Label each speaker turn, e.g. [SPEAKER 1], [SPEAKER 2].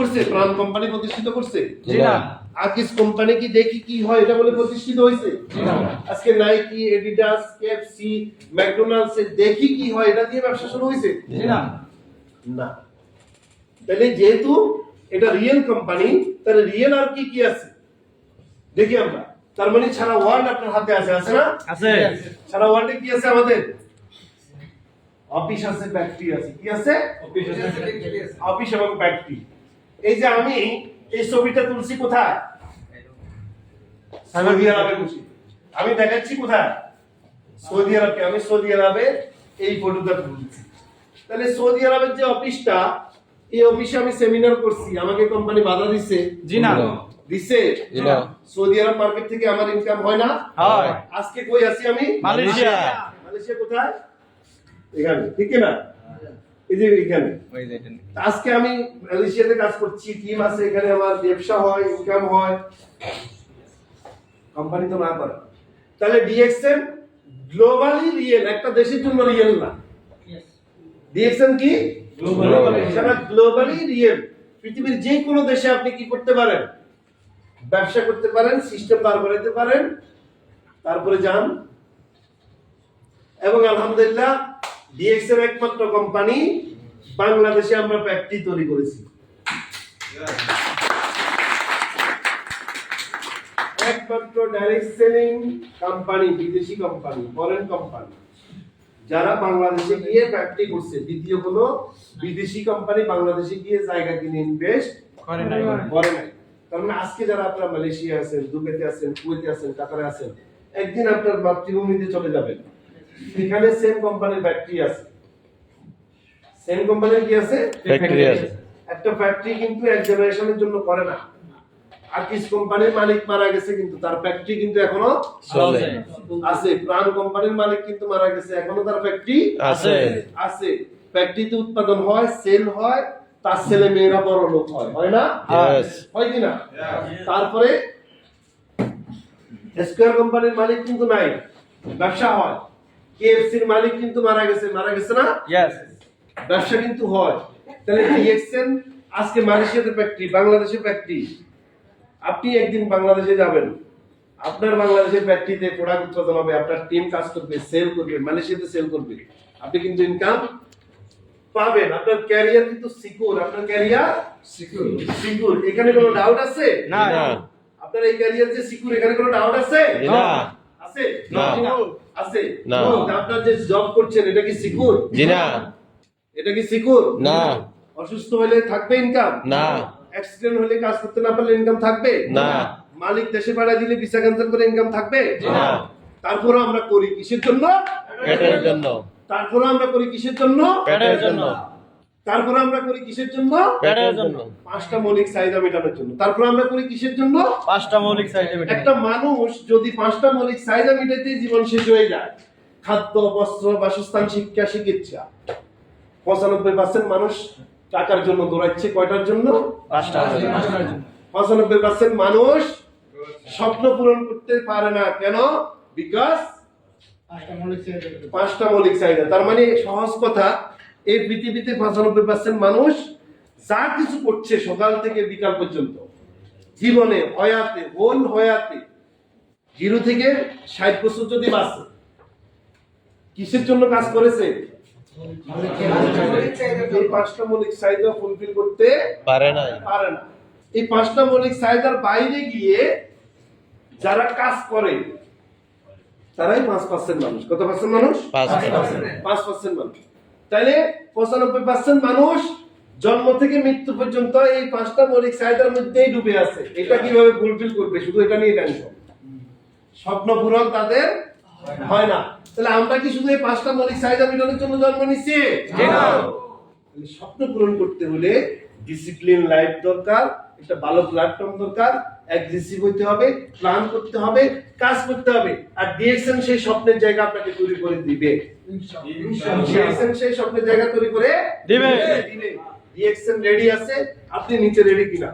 [SPEAKER 1] করছে? প্রাণ কোম্পানি প্রতিষ্ঠিত করছে?
[SPEAKER 2] জি না।
[SPEAKER 1] আকিস কোম্পানি কি দেখি কি হয় এটা বলে প্রতিষ্ঠিত হয়েছে?
[SPEAKER 2] জি না।
[SPEAKER 1] আজকে নাইকি, এডিডাস, কেএফসি, ম্যাকডোনাল্ডস এর দেখি কি হয় এটা দিয়ে ব্যবসা শুরু হয়েছে?
[SPEAKER 2] জি না।
[SPEAKER 1] না। তাহলে যেহেতু এটা রিয়েল কোম্পানি, তাহলে রিয়েল আর কি কি আছে দেখি আমরা। তার মানে সারা ওয়ার্ল্ড আপনার হাতে আছে, আছে না?
[SPEAKER 2] আছে।
[SPEAKER 1] সারা ওয়ার্ল্ডে কি আছে আমাদের? অফিস আছে, ফ্যাক্টরি আছে। কি আছে? অফিস এবং ফ্যাক্টরি। এই যে আমি এই ছবিটা তুলছি কোথায়? সৌদি আরবে বসে। আমি দেখাচ্ছি কোথায়? সৌদি আরবে। আমি সৌদি আরবে এই ফটোটা তুলছি। তাহলে সৌদি আরবের যে অফিসটা, এই অফিসে আমি সেমিনার করছি, আমাকে কোম্পানি বাধা দিছে?
[SPEAKER 2] জি না।
[SPEAKER 1] দিছে?
[SPEAKER 2] জি না।
[SPEAKER 1] সৌদি আরব মার্কেট থেকে আমার ইনকাম হয় না?
[SPEAKER 2] হয়।
[SPEAKER 1] আজকে কই আছি আমি?
[SPEAKER 2] মালয়েশিয়া।
[SPEAKER 1] মালয়েশিয়া কোথায়? এখানে, ঠিক না? এই যে এখানে। আজকে আমি মালয়েশিয়াতে কাজ করছি, টিম আছে এখানে, আমার ব্যবসা হয়, ইনকাম হয়, কোম্পানি তো না করে। তাহলে ডিএক্সএন গ্লোবালি রিয়েল, একটা দেশের জন্য রিয়েল না। ডিএক্সএন কি? গ্লোবালি। সারা গ্লোবালি রিয়েল। পৃথিবীর যে কোনো দেশে আপনি কি করতে পারেন? ব্যবসা করতে পারেন, সিস্টেম দাঁড় করাতে পারেন, তারপরে যান। এবং আলহামদুলিল্লাহ ডিএক্সএন একমাত্র কোম্পানি বাংলাদেশে আমরা ফ্যাক্টরি তৈরি করেছি। একমাত্র ডাইরেক্ট সেলিং কোম্পানি, বিদেশি কোম্পানি, ফরেন কোম্পানি যারা বাংলাদেশে গিয়ে ফ্যাক্টরি করছে। দ্বিতীয় কোনো বিদেশি কোম্পানি বাংলাদেশে গিয়ে জায়গা কিনে ইনভেস্ট করে নাই। তার মানে আজকে যারা আপনারা মালয়েশিয়া আছেন, দুবাইতে আছেন, কুয়েতে আছেন, কাতারে আছেন, একদিন আপনার মাতৃভূমিতে চলে যাবেন, সেখানে সেম কোম্পানির ফ্যাক্টরি আছে। সেম কোম্পানির কি আছে?
[SPEAKER 2] ফ্যাক্টরি আছে।
[SPEAKER 1] একটা ফ্যাক্টরি কিন্তু এক জেনারেশনের জন্য করে না। আকিস কোম্পানির মালিক মারা গেছে কিন্তু তার ফ্যাক্টরি কিন্তু এখনো
[SPEAKER 2] চলে
[SPEAKER 1] আছে। প্রাণ কোম্পানির মালিক কিন্তু মারা গেছে, এখনো তার ফ্যাক্টরি
[SPEAKER 2] আছে।
[SPEAKER 1] আছে। ফ্যাক্টরিতে উৎপাদন হয়, সেল হয়, তার ছেলে মেয়েরা বড় লোক হয়, হয় না? হয় কি না? তারপরে স্কয়ার কোম্পানির মালিক কিন্তু নাই, ব্যবসা হয়। কেএফসির মালিক কিন্তু মারা গেছে, মারা গেছে না? ব্যবসা কিন্তু হয়। তাহলে ডিএক্সএন আজকে মালয়েশিয়াতে ফ্যাক্টরি, বাংলাদেশে ফ্যাক্টরি। আপনি একদিন বাংলাদেশে যাবেন, আপনার বাংলাদেশের ফ্যাক্টরিতে প্রোডাক্ট উৎপাদন হবে, আপনার টিম কাজ করবে, সেল করবে, মালয়েশিয়াতে সেল করবে, আপনি কিন্তু ইনকাম পাবেন। আপনার ক্যারিয়ার কিন্তু সিকিউর, আপনার ক্যারিয়ার সিকিউর। এখানে কোনো ডাউট আছে?
[SPEAKER 2] না।
[SPEAKER 1] আপনার এই ক্যারিয়ার যে সিকিউর, এখানে কোনো ডাউট আছে?
[SPEAKER 2] না।
[SPEAKER 1] আছে?
[SPEAKER 2] না।
[SPEAKER 1] আছে?
[SPEAKER 2] না।
[SPEAKER 1] আপনার যে জব করছেন এটা কি সিকিউর?
[SPEAKER 2] জি না।
[SPEAKER 1] এটা কি সিকিউর?
[SPEAKER 2] না।
[SPEAKER 1] অসুস্থ হলে থাকবে ইনকাম?
[SPEAKER 2] না।
[SPEAKER 1] অ্যাক্সিডেন্ট হলে কাজ করতে না পারলে ইনকাম থাকবে?
[SPEAKER 2] না।
[SPEAKER 1] মালিক দেশে পাঠিয়ে দিলে ভিসা ক্যান্সেল করে ইনকাম থাকবে?
[SPEAKER 2] না।
[SPEAKER 1] তারপরে আমরা করি কিসের জন্য?
[SPEAKER 2] পেটের জন্য।
[SPEAKER 1] তারপরে আমরা করি কিসের জন্য?
[SPEAKER 2] পেটের জন্য।
[SPEAKER 1] তারপরে আমরা করি কিসের জন্য?
[SPEAKER 2] পেটের জন্য।
[SPEAKER 1] পাঁচটা মৌলিক চাহিদা মেটানোর জন্য। তারপরে আমরা করি কিসের জন্য?
[SPEAKER 2] পাঁচটা মৌলিক চাহিদা মেটানোর
[SPEAKER 1] একটা মানুষ যদি পাঁচটা মৌলিক চাহিদা মেটাতেই জীবন শেষ হয়ে যায়, খাদ্য, বস্ত্র, বাসস্থান, শিক্ষা, চিকিৎসা, 95% মানুষ টাকার জন্য দৌড়াচ্ছে। কয়টার জন্য? 95% মানুষ স্বপ্ন পূরণ করতে পারে না। কেন? বিকজ পাঁচটা মৌলিক চাহিদা। তার মানে সহজ কথা, এই পৃথিবীতে 95% মানুষ যা কিছু করছে সকাল থেকে বিকাল পর্যন্ত, জীবনে হয়াতে, হোল হয়াতে 0 থেকে 60 বছর যদি বাঁচে, কিসের জন্য কাজ করেছে? এই পাঁচটা মৌলিক চাহিদা ফুলফিল করতে পারে না। এই পাঁচটা মৌলিক চাহিদার বাইরে গিয়ে যারা কাজ করে তারাই 5% মানুষ। কত পার্সেন্ট মানুষ? 5% মানুষ। তাইলে 95% মানুষ জন্ম থেকে মৃত্যু পর্যন্ত এই পাঁচটা মৌলিক চাহিদার মধ্যেই ডুবে আছে। এটা কিভাবে ফুলফিল করবে, শুধু এটা নিয়ে টেনশন। স্বপ্ন পূরণ তাদের হয় না। তাহলে আমরা কি শুধু এই পাঁচটা মৌলিক চাহিদা মেটানোর জন্য জন্ম নিচ্ছি? না। স্বপ্ন পূরণ করতে হলে ডিসিপ্লিন লাইফ দরকার, একটা ভালো প্ল্যাটফর্ম দরকার, অ্যাগ্রেসিভ হইতে হবে, প্ল্যান করতে হবে, কাজ করতে হবে। আর ডিএক্সএন সেই স্বপ্নের জায়গা আপনাকে তৈরি করে দিবে। ডিএক্সএন সেই স্বপ্নের জায়গা তৈরি করে দিবে। ডিএক্সএন রেডি আছে, আপনি নিচে রেডি কিনা?